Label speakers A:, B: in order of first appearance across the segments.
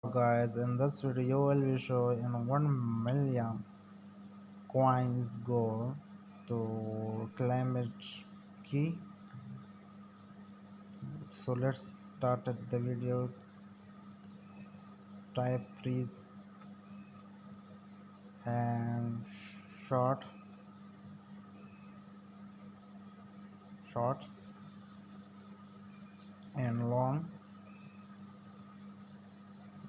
A: Guys, in this video I will show in 1 million coins goal to claim it key. So let's start at the video. Type 3 and short and long.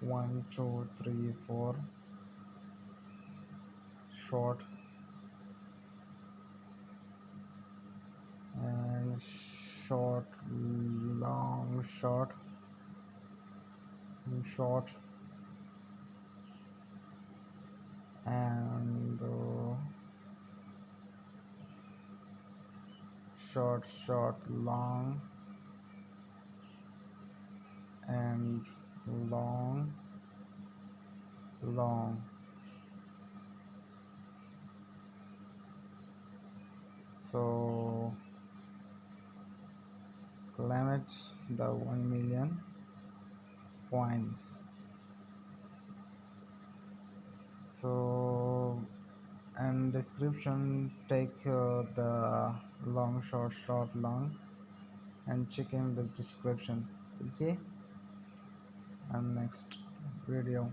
A: 1 2 3 4 short and short, long, short and short and short, long and long, long. So claim it the 1 million coins. So and description, take the long, short, long, and check in the description. Okay, and next video.